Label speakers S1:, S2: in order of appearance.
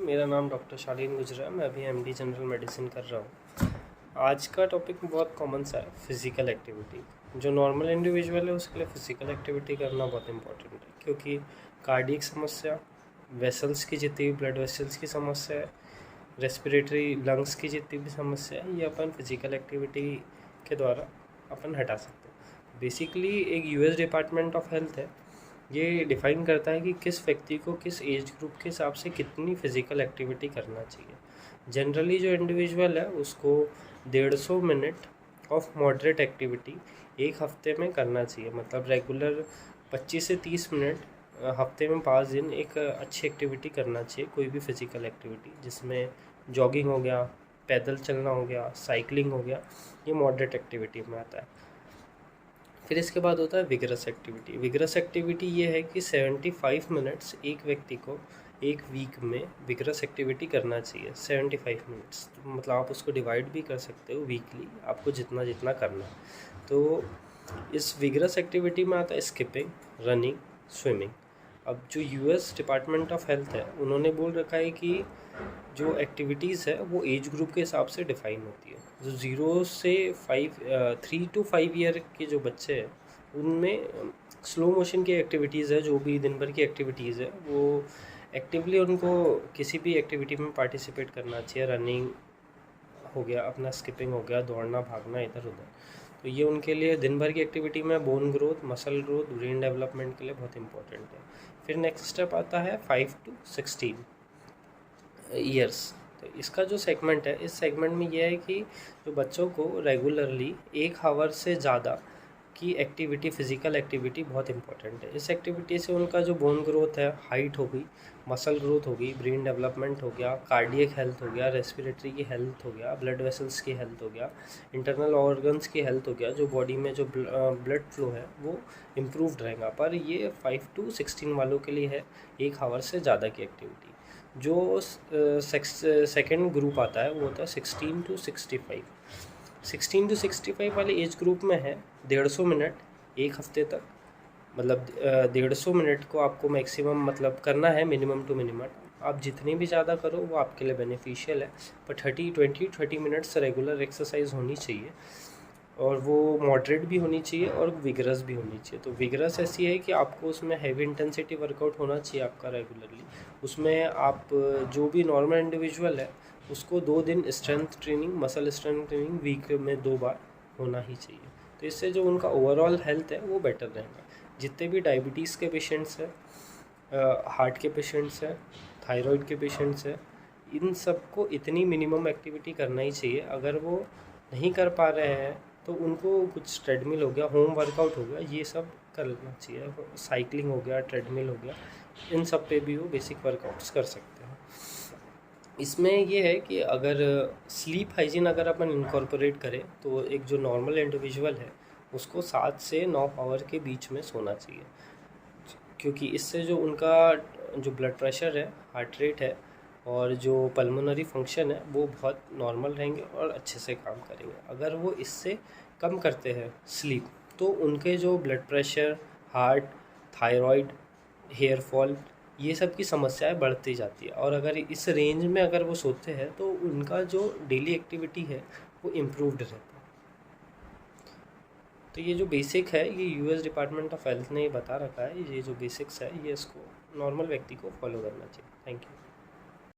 S1: मेरा नाम डॉक्टर शालीन गुजरा है। मैं अभी एमडी जनरल मेडिसिन कर रहा हूँ। आज का टॉपिक बहुत कॉमन सा है, फिज़िकल एक्टिविटी। जो नॉर्मल इंडिविजुअल है उसके लिए फ़िज़िकल एक्टिविटी करना बहुत इंपॉर्टेंट है, क्योंकि कार्डियक समस्या, वेसल्स की जितनी भी ब्लड वेसल्स की समस्या है, रेस्पिरेटरी लंग्स की जितनी भी समस्या है, ये अपन फिज़िकल एक्टिविटी के द्वारा अपन हटा सकते हैं। बेसिकली एक यूएस डिपार्टमेंट ऑफ हेल्थ है, ये डिफ़ाइन करता है कि किस व्यक्ति को किस एज ग्रुप के हिसाब से कितनी फ़िज़िकल एक्टिविटी करना चाहिए। जनरली जो इंडिविजुअल है उसको 150 मिनट ऑफ मॉडरेट एक्टिविटी एक हफ्ते में करना चाहिए। मतलब रेगुलर 25 से 30 मिनट हफ्ते में 5 दिन एक अच्छी एक्टिविटी करना चाहिए, कोई भी फ़िज़िकल एक्टिविटी, जिसमें जॉगिंग हो गया, पैदल चलना हो गया, साइकिलिंग हो गया, ये मॉडरेट एक्टिविटी में आता है। फिर इसके बाद होता है विगरस एक्टिविटी। विगरस एक्टिविटी ये है कि 75 मिनट्स एक व्यक्ति को एक वीक में विगरस एक्टिविटी करना चाहिए। 75 मिनट्स मतलब आप उसको डिवाइड भी कर सकते हो वीकली, आपको जितना जितना करना है। तो इस विगरस एक्टिविटी में आता है स्किपिंग, रनिंग, स्विमिंग। अब जो यूएस डिपार्टमेंट ऑफ हेल्थ है उन्होंने बोल रखा है कि जो एक्टिविटीज़ है वो एज ग्रुप के हिसाब से डिफ़ाइन होती है। जो 0 से 3 to 5 ईयर के जो बच्चे हैं उनमें स्लो मोशन की एक्टिविटीज़ है, जो भी दिन भर की एक्टिविटीज़ है वो एक्टिवली उनको किसी भी एक्टिविटी में पार्टिसिपेट करना चाहिए। रनिंग हो गया, अपना स्किपिंग हो गया, दौड़ना भागना इधर उधर, तो ये उनके लिए दिन भर की एक्टिविटी में bone growth, muscle growth, brain development के लिए बहुत इंपॉर्टेंट है। फिर नेक्स्ट स्टेप आता है 5 to 16 ईयर्स। तो इसका जो सेगमेंट है, इस सेगमेंट में यह है कि जो बच्चों को रेगुलरली 1 आवर से ज़्यादा की एक्टिविटी, फ़िज़िकल एक्टिविटी बहुत इंपॉर्टेंट है। इस एक्टिविटी से उनका जो बोन ग्रोथ है, हाइट हो गई, मसल ग्रोथ हो गई, ब्रेन डेवलपमेंट हो गया, कार्डियक हेल्थ हो गया, रेस्पिरेटरी की हेल्थ हो गया, ब्लड वेसल्स की हेल्थ हो गया, इंटरनल ऑर्गन्स की हेल्थ हो गया, जो बॉडी में जो ब्लड फ्लो है वो इम्प्रूव्ड रहेगा। पर ये 5 to 16 वालों के लिए है, 1 आवर से ज़्यादा की एक्टिविटी। जो सेकेंड ग्रुप आता है वो होता है 16 to 65। 16 to 65 वाले एज ग्रुप में है 150 मिनट एक हफ्ते तक। मतलब 150 मिनट को आपको मैक्सिमम मतलब करना है, मिनिमम टू मिनिमम। आप जितनी भी ज़्यादा करो वो आपके लिए बेनिफिशियल है, पर 30 मिनट्स रेगुलर एक्सरसाइज होनी चाहिए, और वो मॉडरेट भी होनी चाहिए और विगरस भी होनी चाहिए। तो विगरस ऐसी है कि आपको उसमें हैवी इंटेंसिटी वर्कआउट होना चाहिए आपका रेगुलरली। उसमें आप जो भी नॉर्मल इंडिविजुअल है उसको 2 दिन strength training, muscle strength training week में 2 बार होना ही चाहिए। तो इससे जो उनका ओवरऑल हेल्थ है वो बेटर रहेगा। जितने भी डायबिटीज़ के पेशेंट्स हैं, हार्ट के पेशेंट्स हैं, थायराइड के पेशेंट्स हैं, इन सबको इतनी मिनिमम एक्टिविटी करना ही चाहिए। अगर वो नहीं कर पा रहे हैं तो उनको कुछ ट्रेडमिल हो गया, होम वर्कआउट हो गया, ये सब कर लेना चाहिए। साइकिलिंग हो गया, ट्रेडमिल हो गया, इन सब पे भी वो बेसिक वर्कआउट्स कर सकते हैं। इसमें ये है कि अगर स्लीप हाइजीन अगर अपन इनकॉर्पोरेट करें तो एक जो नॉर्मल इंडिविजुअल है उसको 7 से 9 आवर के बीच में सोना चाहिए, क्योंकि इससे जो उनका जो ब्लड प्रेशर है, हार्ट रेट है और जो पल्मोनरी फंक्शन है वो बहुत नॉर्मल रहेंगे और अच्छे से काम करेंगे। अगर वो इससे कम करते हैं स्लीप तो उनके जो blood pressure, heart, thyroid, hair fall, ये सब की समस्याएं बढ़ती जाती है। और अगर इस रेंज में अगर वो सोते हैं तो उनका जो डेली एक्टिविटी है वो इम्प्रूव्ड रहता है। तो ये जो बेसिक है ये यूएस डिपार्टमेंट ऑफ हेल्थ ने बता रखा है, ये जो बेसिक्स है ये इसको नॉर्मल व्यक्ति को फॉलो करना चाहिए। Thank you.